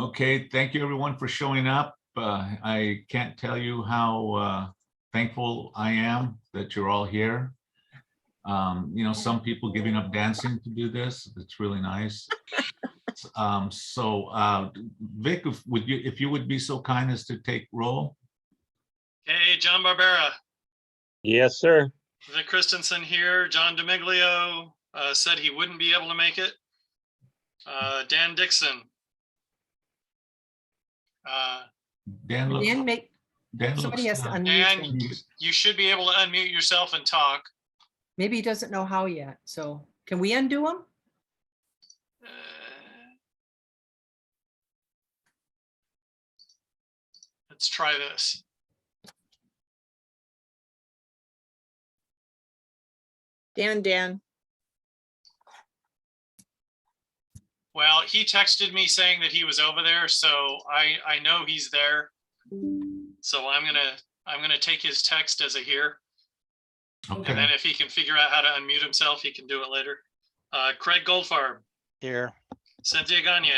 Okay, thank you everyone for showing up. I can't tell you how thankful I am that you're all here. You know, some people giving up dancing to do this. It's really nice. Vic, if you would be so kind as to take roll. Hey, John Barbera. Yes, sir. Vic Christensen here. John DeMiglio said he wouldn't be able to make it. Dan Dixon. Dan, looks, Somebody has to unmute Dan, him. you should be able to unmute yourself and talk. Maybe he doesn't know how yet. So can we undo him? Let's try this. Dan. Well, he texted me saying that he was over there, so I know he's there. So I'm gonna take his text as a here. okay. And then if he can figure out how to unmute himself, he can do it later. Craig Goldfarb. Here. Cynthia Gagne.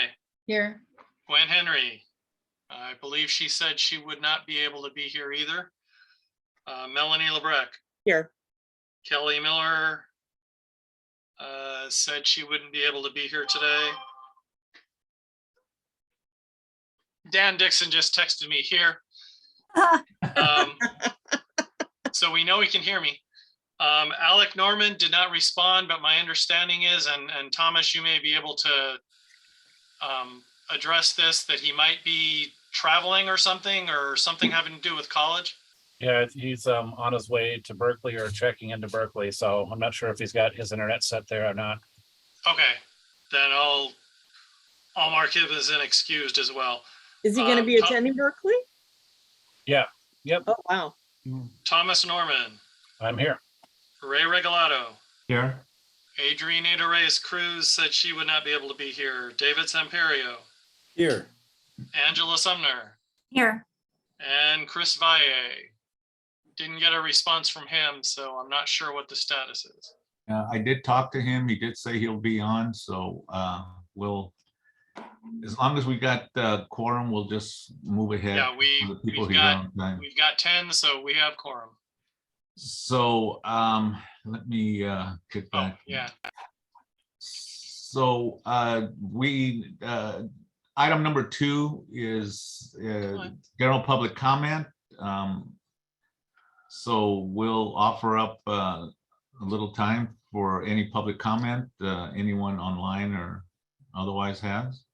Here. Gwen Henry. I believe she said she would not be able to be here either. Melanie Lebrecq. Here. Kelly Miller said she wouldn't be able to be here today. Dan Dixon just texted me here. So we know he can hear me. Alec Norman did not respond, but my understanding is, and Thomas, you may be able to address this, that he might be traveling or something having to do with college. Yeah, he's on his way to Berkeley or checking into Berkeley, so I'm not sure if he's got his internet set there or not. Okay, then I'll mark him as inexcused as well. Is he going to be attending Berkeley? Yeah. Yep. Oh, wow. Thomas Norman. I'm here. Ray Regalado. Here. Adriana Reyes Cruz said she would not be able to be here. David Samperio. Here. Angela Sumner. Here. And Chris Valle. Didn't get a response from him, so I'm not sure what the status is. I did talk to him. He did say he'll be on, so we'll, as long as we got quorum, we'll just move ahead. Yeah, we've got 10, so we have quorum. So let me get back. Oh, yeah. So item number 2 is general public comment. So we'll offer up a little time for any public comment anyone online or otherwise has.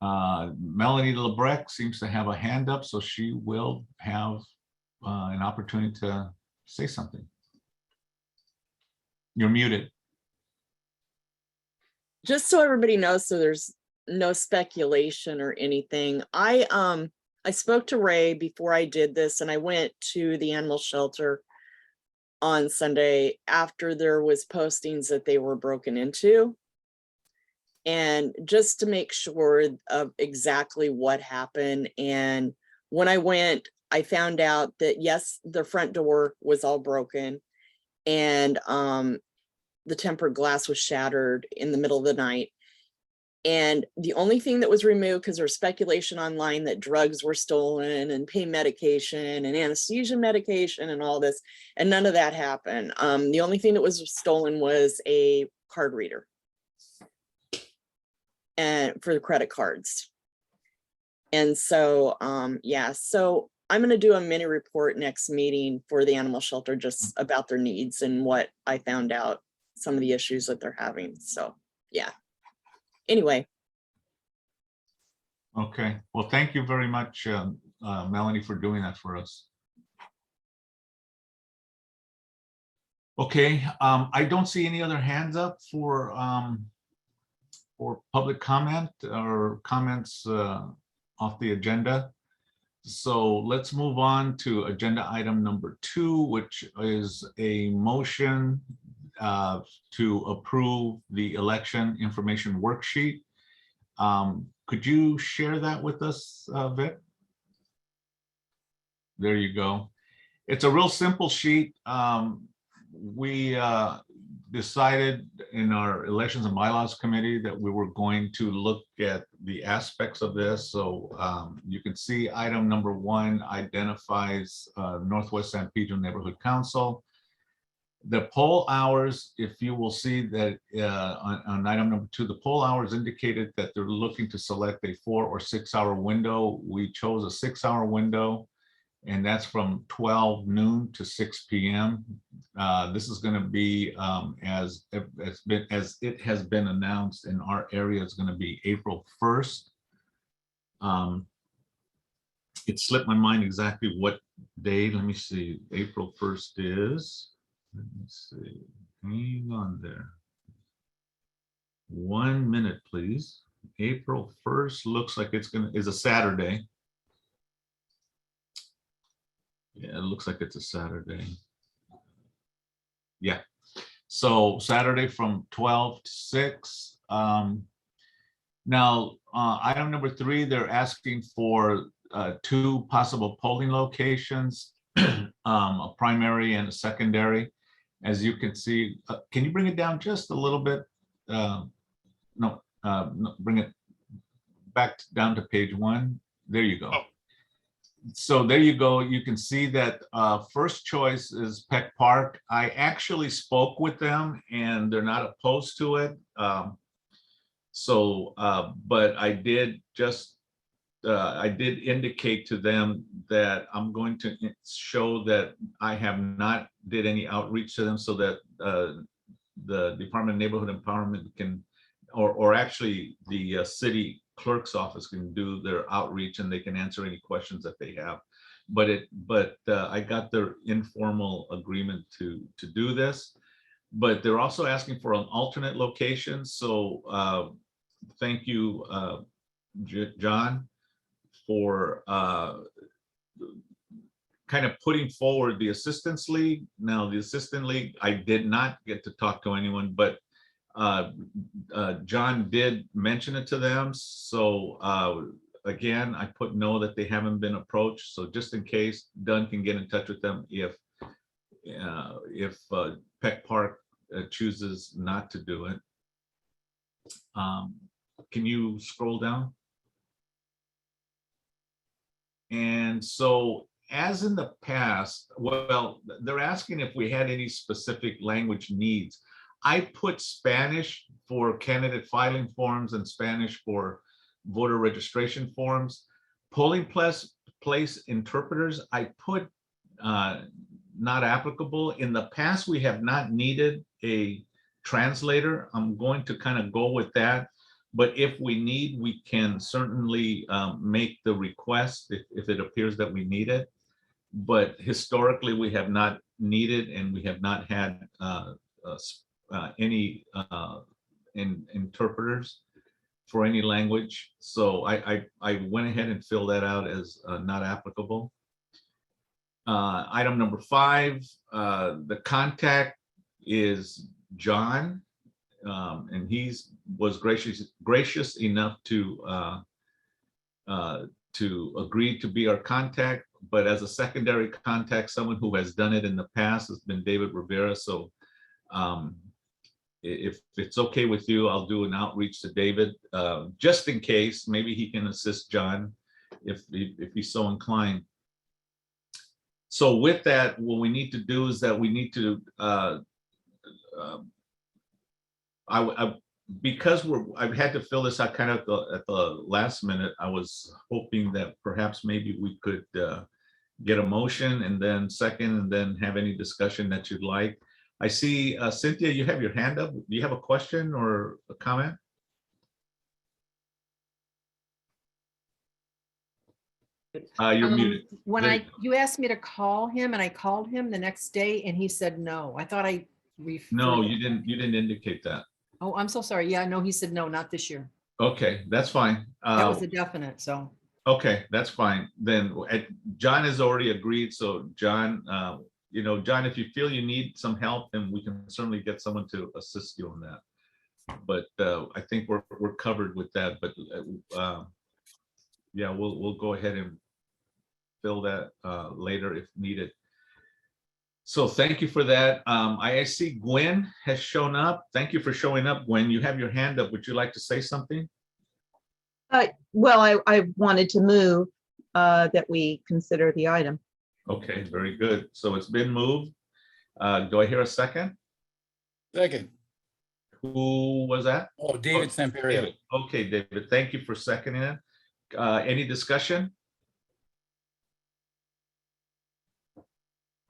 Melanie Lebrecq seems to have a hand up, so she will have an opportunity to say something. You're muted. Just so everybody knows, so there's no speculation or anything. I spoke to Ray before I did this, and I went to the animal shelter on Sunday after there was postings that they were broken into. And just to make sure of exactly what happened. And when I went, I found out that yes, the front door was all broken, and the tempered glass was shattered in the middle of the night. And the only thing that was removed, because there's speculation online that drugs were stolen and pain medication and anesthesia medication and all this, and none of that happened. The only thing that was stolen was a card reader and for the credit cards. And so, yeah, so I'm going to do a mini report next meeting for the animal shelter just about their needs and what I found out, some of the issues that they're having. So, yeah. Anyway. Okay, well, thank you very much, Melanie, for doing that for us. Okay, I don't see any other hands up for public comment or comments off the agenda. So let's move on to agenda item number 2, which is a motion to approve the election information worksheet. Could you share that with us, Vic? There you go. It's a real simple sheet. decided in our elections and bylaws committee that we were going to look at the aspects of this. So you can see item number 1 identifies Northwest San Pedro Neighborhood Council. The poll hours, if you will see that on item number 2, the poll hours indicated that they're looking to select a 4 or 6 hour window. We chose a 6 hour window, and that's from 12 noon to 6 p.m. This is going to be as it has been announced in our area. It's going to be April 1st. It slipped my mind exactly what day. Let me see. April 1st is. Let me see. Hang on there. 1 minute, please. April 1st looks like is a Saturday. Yeah, it looks like it's a Saturday. Yeah. So Saturday from 12 to 6. Now, item number 3, they're asking for 2 possible polling locations, a primary and a secondary. As you can see, can you bring it down just a little bit? No, bring it back down to page 1. There you go. Oh. So there you go. You can see that first choice is Peck Park. I actually spoke with them and they're not opposed to it. But I did indicate to them that I'm going to show that I have not did any outreach to them, so that the Department of Neighborhood Empowerment can, or actually the city clerk's office can do their outreach and they can answer any questions that they have. But I got their informal agreement to do this. But they're also asking for an alternate location. So thank you, John, for kind of putting forward the Assistance League. Now, the Assistant League, I did not get to talk to anyone, but John did mention it to them. So again, I put no that they haven't been approached. So just in case, Dunn can get in touch with them if Peck Park chooses not to do it. Can you scroll down? And so, as in the past, well, they're asking if we had any specific language needs. I put Spanish for candidate filing forms and Spanish for voter registration forms. Polling place interpreters, I put not applicable. In the past, we have not needed a translator. I'm going to kind of go with that. But if we need, we can certainly make the request if it appears that we need it. But historically, we have not needed, and we have not had any interpreters for any language. So I went ahead and filled that out as not applicable. Item number 5, the contact is John, and was gracious enough to agree to be our contact. But as a secondary contact, someone who has done it in the past has been David Rivera. So if it's okay with you, I'll do an outreach to David, just in case. Maybe he can assist John if he's so inclined. So with that, what we need to do is that we need to because I've had to fill this out kind of at the last minute. I was hoping that perhaps maybe we could get a motion and then second, and then have any discussion that you'd like. I see Cynthia, you have your hand up. Do you have a question or a comment? You're muted. When you asked me to call him, and I called him the next day, and he said no. I thought I No, you didn't. You didn't indicate that. Oh, I'm so sorry. Yeah, no, he said no, not this year. Okay, that's fine. That was a definite. So. Okay, that's fine. Then John has already agreed. So John, John, if you feel you need some help, then we can certainly get someone to assist you on that. But I think we're covered with that. But yeah, we'll go ahead and fill that later if needed. So thank you for that. I see Gwen has shown up. Thank you for showing up, Gwen. You have your hand up. Would you like to say something? Well, I wanted to move that we consider the item. Okay, very good. So it's been moved. Do I hear a second? Second. Who was that? Oh, David Samperio. David. Okay, David, thank you for seconding it. Any discussion?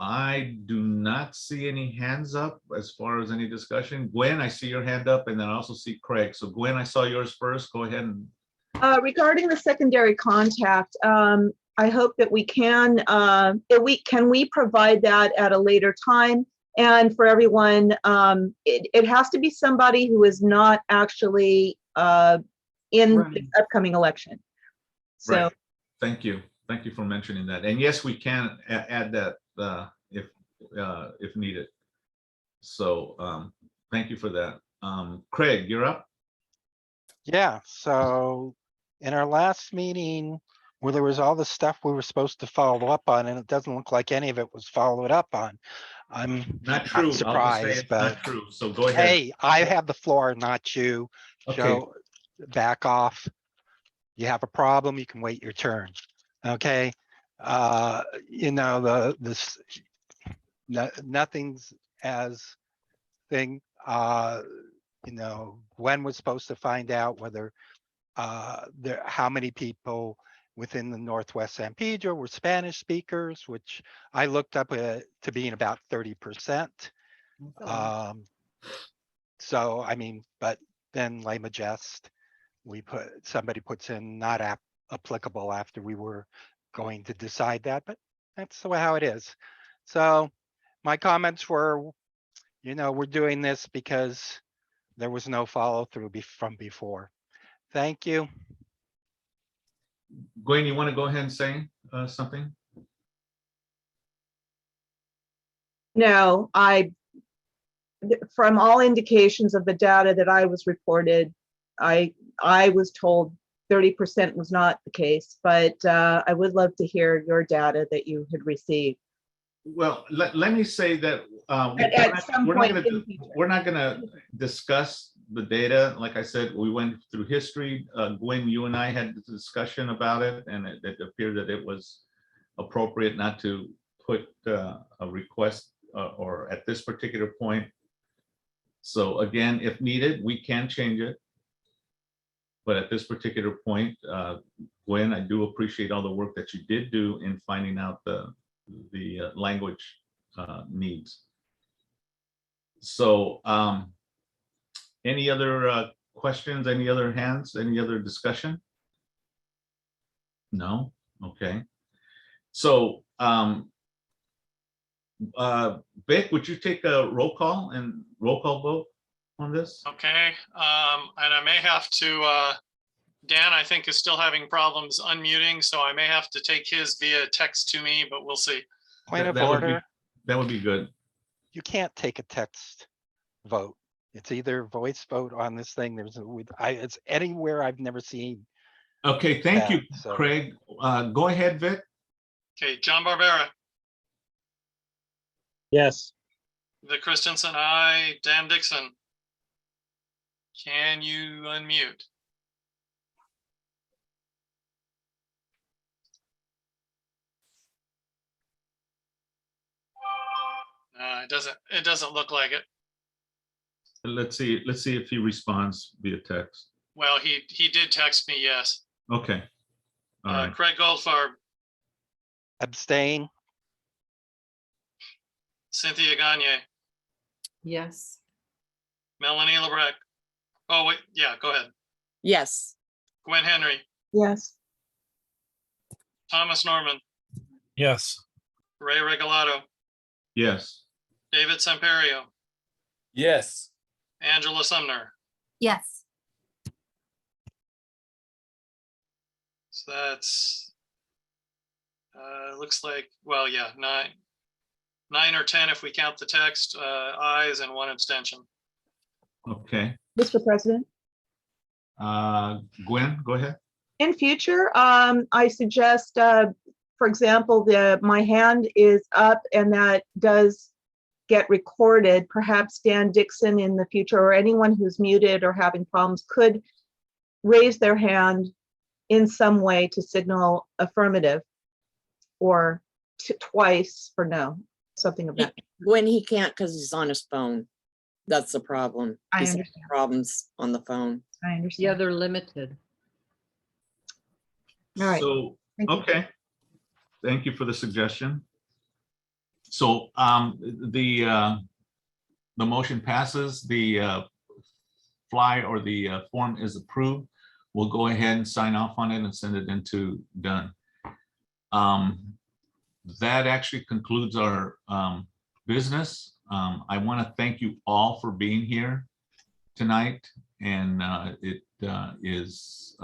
I do not see any hands up as far as any discussion. Gwen, I see your hand up, and then I also see Craig. So Gwen, I saw yours first. Go ahead and Regarding the secondary contact, I hope that we can we provide that at a later time? And for everyone, it has to be somebody who is not actually in the upcoming election. So right. Thank you. Thank you for mentioning that. And yes, we can add that if needed. So thank you for that. Craig, you're up. Yeah, so in our last meeting where there was all the stuff we were supposed to follow up on, and it doesn't look like any of it was followed up on. I'm Not true. I'll just say surprised, it's but not true. So go ahead. hey, I have the floor, not you. Okay. Joe, back off. You have a problem, you can wait your turn. Okay. You know, nothing's as thing, you know, Gwen was supposed to find out whether how many people within the Northwest San Pedro were Spanish speakers, which I looked up to being about 30%. So, I mean, but then lame jest, somebody puts in not applicable after we were going to decide that, but that's the way how it is. So my comments were, you know, we're doing this because there was no follow through from before. Thank you. Gwen, you want to go ahead and say something? no, from all indications of the data that I was reported, I was told 30% was not the case, but I would love to hear your data that you had received. Well, let me say that At some point in the future. we're not going to discuss the data. Like I said, we went through history. Gwen, you and I had a discussion about it, and it appeared that it was appropriate not to put a request or at this particular point. So again, if needed, we can change it. But at this particular point, Gwen, I do appreciate all the work that you did do in finding out the language needs. So any other questions, any other hands, any other discussion? No? Okay. So Vic, would you take a roll call vote on this? Okay, and I may have to, Dan, I think is still having problems unmuting, so I may have to take his via text to me, but we'll see. Point of That would be- order, That would be good. you can't take a text vote. It's either voice vote on this thing. It's anywhere I've never seen. Okay, thank you, Yeah, so- Craig. Go ahead, Vic. Okay, John Barbera, Yes. Vic Christensen, aye, Dan Dixon. Can you unmute? It doesn't look like it. Let's see if he responds via text. Well, he did text me, yes. Okay. All right. Craig Goldfarb, Abstain. Cynthia Gagne, Yes. Melanie Lebrecq. Oh, wait, yeah, go ahead. Yes. Gwen Henry, Yes. Thomas Norman, Yes. Ray Regalado, Yes. David Samperio, Yes. Angela Sumner. Yes. So that's, looks like, well, yeah, nine or 10 if we count the text, ayes and 1 abstention. Okay. Mr. President, Gwen, go ahead. in future, I suggest for example, my hand is up and that does get recorded, perhaps Dan Dixon in the future or anyone who's muted or having problems could raise their hand in some way to signal affirmative or twice for no, something of that. When he can't because he's on his phone. That's the problem. I He's having understand. problems on the phone. I Yeah, understand. they're limited. All right. So, Thank you. okay. Thank you for the suggestion. So the motion passes, the fly or the form is approved. We'll go ahead and sign off on it and send it into Dunn. That actually concludes our business. I want to thank you all for being here tonight, and it is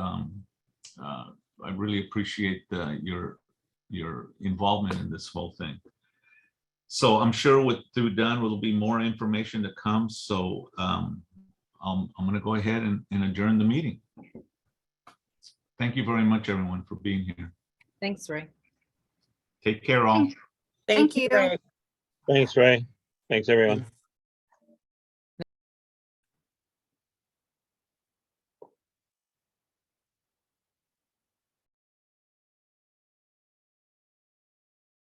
I really appreciate your involvement in this whole thing. So I'm sure through Dunn will be more information to come. So I'm going to go ahead and adjourn the meeting. Thank you very much, everyone, for being here. Thanks, Ray. Take care, all. Thank you. Thanks, Ray. Thanks, everyone.